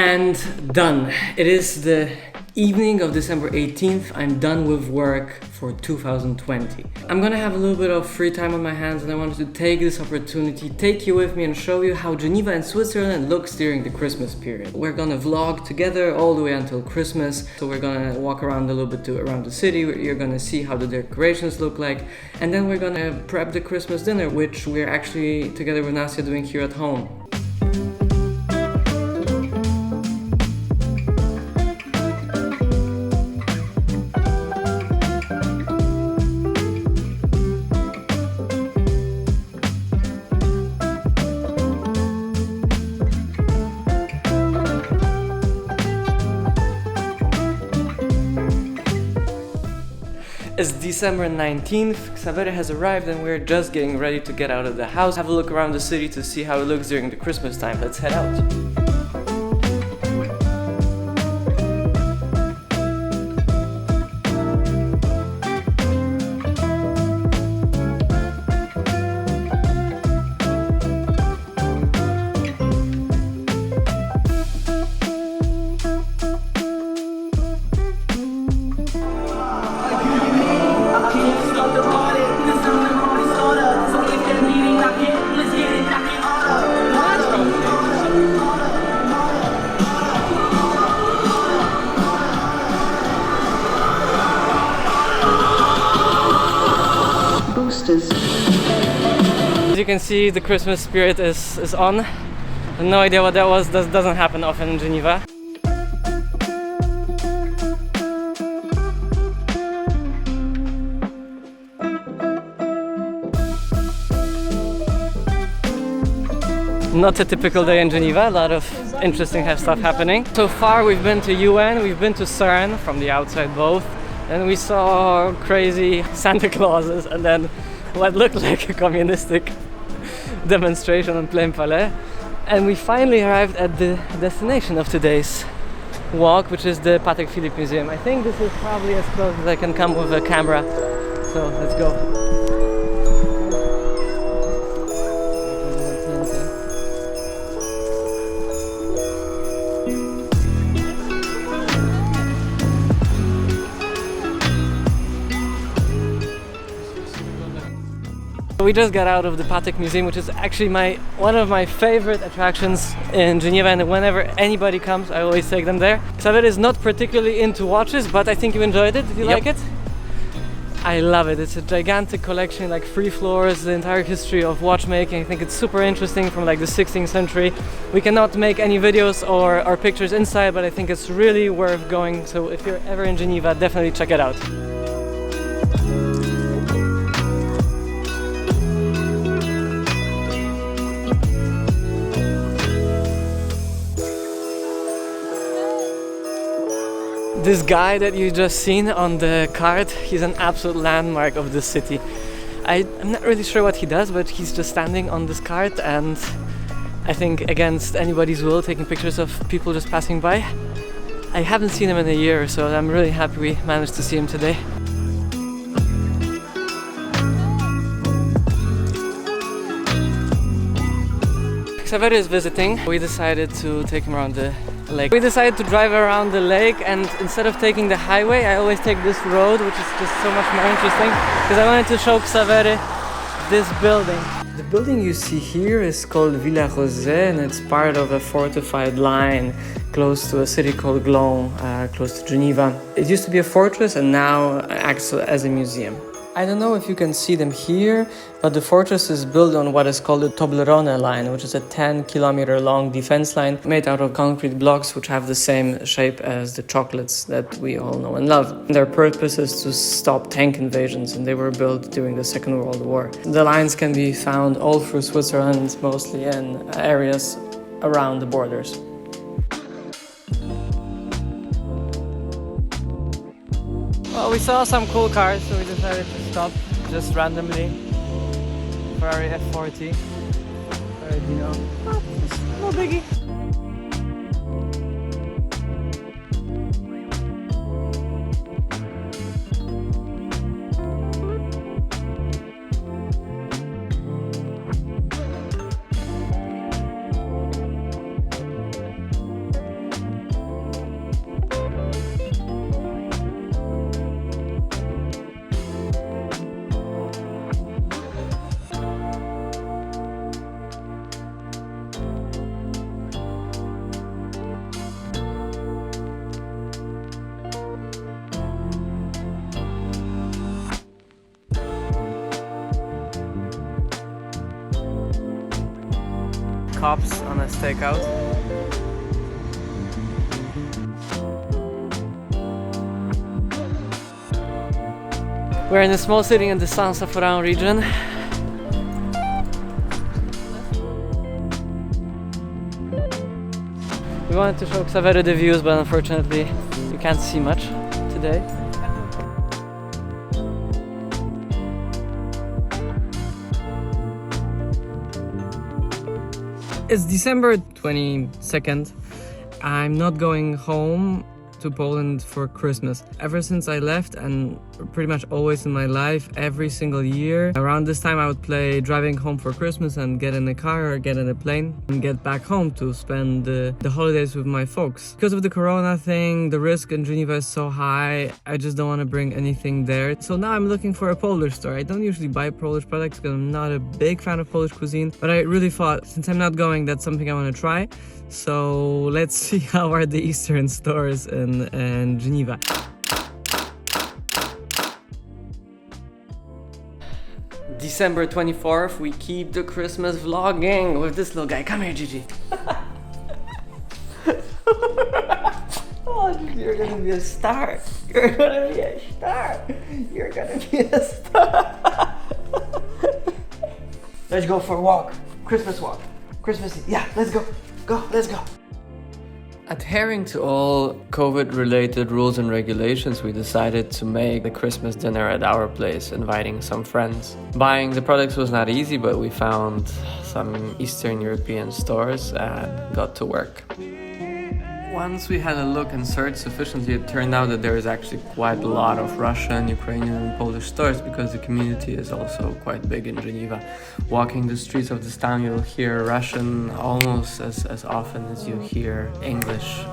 And done. It is the evening of December 18th. I'm done with work for 2020. I'm gonna have a little bit of free time on my hands, and I wanted to take this opportunity, take you with me and show you how Geneva and Switzerland looks during the Christmas period. We're gonna vlog together all the way until Christmas. So we're gonna walk around a little bit around the city. You're gonna see how the decorations look like, and then we're gonna prep the Christmas dinner, which we're actually together with Nasia doing here at home. It's December 19th, Xavier has arrived and we're just getting ready to get out of the house. Have a look around the city to see how it looks during the Christmas time. Let's head out. As you can see, the Christmas spirit is on. I have no idea what that was. That doesn't happen often in Geneva. Not a typical day in Geneva, a lot of interesting stuff happening. So far we've been to UN, we've been to CERN from the outside both, and we saw crazy Santa Clauses and then what looked like a communistic demonstration on Plain Palais. And we finally arrived at the destination of today's walk, which is the Patek Philippe Museum. I think this is probably as close as I can come with a camera, so let's go. We just got out of the Patek Museum, which is actually one of my favorite attractions in Geneva, and whenever anybody comes, I always take them there. Xavier is not particularly into watches, but I think you enjoyed it. Did you like it? I love it. It's a gigantic collection, like 3 floors, the entire history of watchmaking. I think it's super interesting from like the 16th century. We cannot make any videos or pictures inside, but I think it's really worth going. So if you're ever in Geneva, definitely check it out. This guy that you just seen on the card, he's an absolute landmark of the city. I'm not really sure what he does, but he's just standing on this card and I think against anybody's will taking pictures of people just passing by. I haven't seen him in a year or so, I'm really happy we managed to see him today. Xavier is visiting. We decided to take him around the lake. We decided to drive around the lake, and instead of taking the highway, I always take this road, which is just so much more interesting, because I wanted to show Xavier this building. The building you see here is called Villa Rosée, and it's part of a fortified line close to a city called Glon, close to Geneva. It used to be a fortress and now acts as a museum. I don't know if you can see them here, but the fortress is built on what is called the Toblerone line, which is a 10-kilometer long defense line made out of concrete blocks which have the same shape as the chocolates that we all know and love. Their purpose is to stop tank invasions, and they were built during the Second World War. The lines can be found all through Switzerland, mostly in areas around the borders. Well, we saw some cool cars, so we decided to stop just randomly. Ferrari F40. Ferrari Dino. Oh, it's no biggie. cops on a stakeout. We're in a small city in the San Saforán region. We wanted to show Xavery the views, but unfortunately you can't see much today. It's December 22nd. I'm not going home to Poland for Christmas. Ever since I left, and pretty much always in my life, every single year around this time I would play driving home for Christmas and get in a car or get in a plane and get back home to spend the holidays with my folks. Because of the corona thing, the risk in Geneva is so high, I just don't want to bring anything there. So now I'm looking for a Polish store. I don't usually buy Polish products because I'm not a big fan of Polish cuisine, but I really thought, since I'm not going, that's something I want to try. So let's see how are the Eastern stores in Geneva. December 24th, we keep the Christmas vlogging with this little guy. Come here, Gigi. Oh, Gigi, you're gonna be a star. You're gonna be a star. You're gonna be a star. Let's go for a walk. Christmas walk. Christmas Eve. Yeah, let's go. Let's go. Adhering to all COVID-related rules and regulations, we decided to make the Christmas dinner at our place, inviting some friends. Buying the products was not easy, but we found some Eastern European stores and got to work. Once we had a look and searched sufficiently, it turned out that there is actually quite a lot of Russian, Ukrainian and Polish stores because the community is also quite big in Geneva. Walking the streets of this town, you'll hear Russian almost as often as you hear English.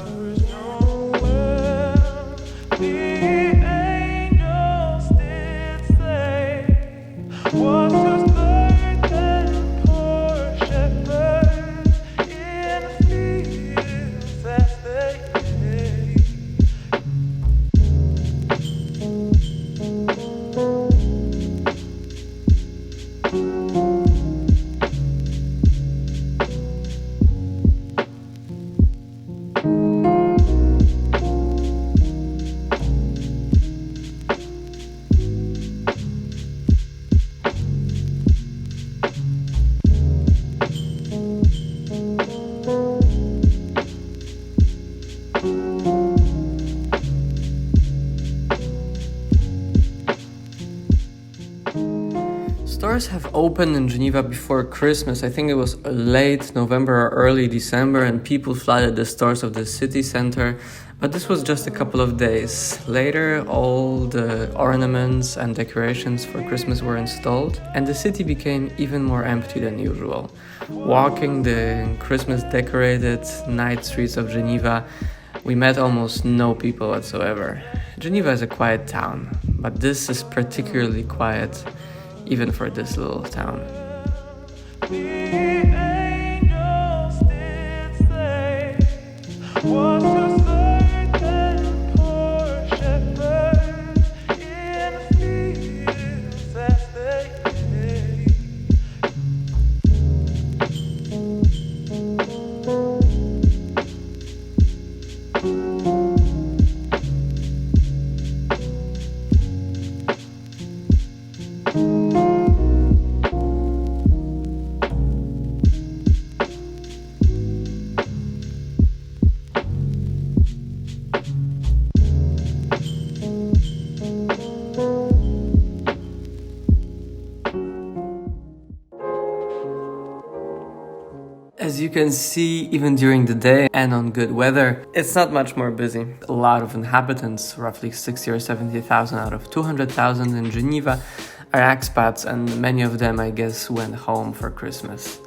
Stores have opened in Geneva before Christmas. I think it was late November or early December, and people flooded the stores of the city center. But this was just a couple of days. Later, all the ornaments and decorations for Christmas were installed, and the city became even more empty than usual. Walking the Christmas decorated night streets of Geneva, we met almost no people whatsoever. Geneva is a quiet town, but this is particularly quiet, even for this little town. As you can see, even during the day and on good weather, it's not much more busy. A lot of inhabitants, roughly 60 or 70,000 out of 200,000 in Geneva, are expats, and many of them, I guess, went home for Christmas.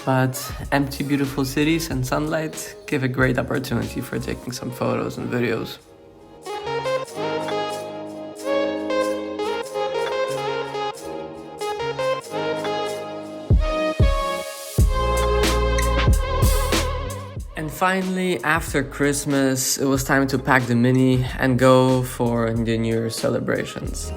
But empty, beautiful cities and sunlight give a great opportunity for taking some photos and videos. Finally, after Christmas, it was time to pack the Mini and go for the New Year's celebrations.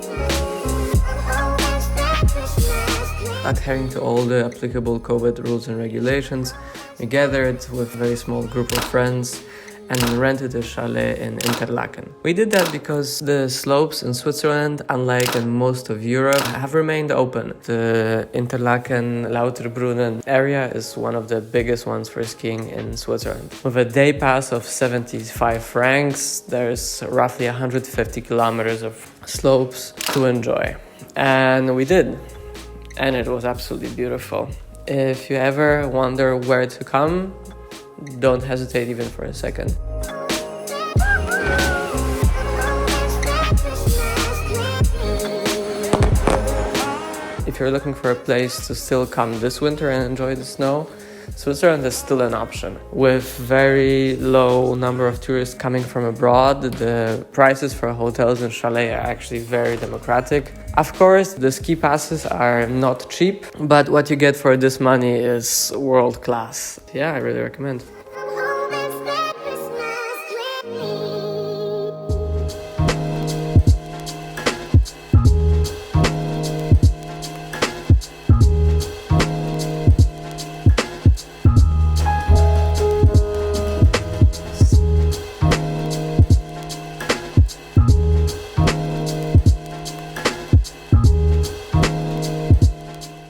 Adhering to all the applicable COVID rules and regulations, we gathered with a very small group of friends and rented a chalet in Interlaken. We did that because the slopes in Switzerland, unlike in most of Europe, have remained open. The Interlaken Lauterbrunnen area is one of the biggest ones for skiing in Switzerland. With a day pass of 75 francs, there's roughly 150 kilometers of slopes to enjoy. And we did. And it was absolutely beautiful. If you ever wonder where to come, don't hesitate even for a second. If you're looking for a place to still come this winter and enjoy the snow, Switzerland is still an option. With very low number of tourists coming from abroad, the prices for hotels and chalet are actually very democratic. Of course, the ski passes are not cheap, but what you get for this money is world class. Yeah, I really recommend.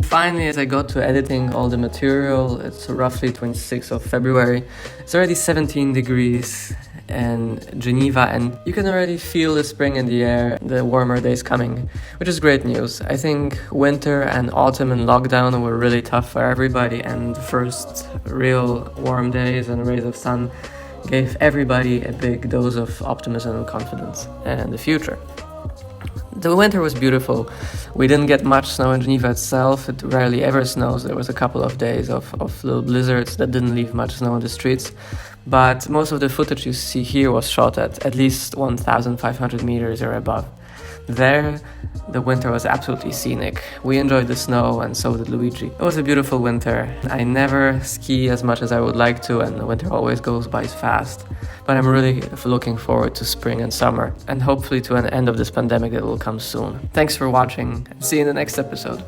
Finally, as I got to editing all the material, it's roughly 26th of February. It's already 17 degrees in Geneva, and you can already feel the spring in the air, the warmer days coming, which is great news. I think winter and autumn and lockdown were really tough for everybody, and the first real warm days and rays of sun gave everybody a big dose of optimism and confidence in the future. The winter was beautiful. We didn't get much snow in Geneva itself. It rarely ever snows. There was a couple of days of little blizzards that didn't leave much snow on the streets. But most of the footage you see here was shot at least 1,500 meters or above. There, the winter was absolutely scenic. We enjoyed the snow, and so did Luigi. It was a beautiful winter. I never ski as much as I would like to, and the winter always goes by fast. But I'm really looking forward to spring and summer, and hopefully to an end of this pandemic that will come soon. Thanks for watching, and see you in the next episode.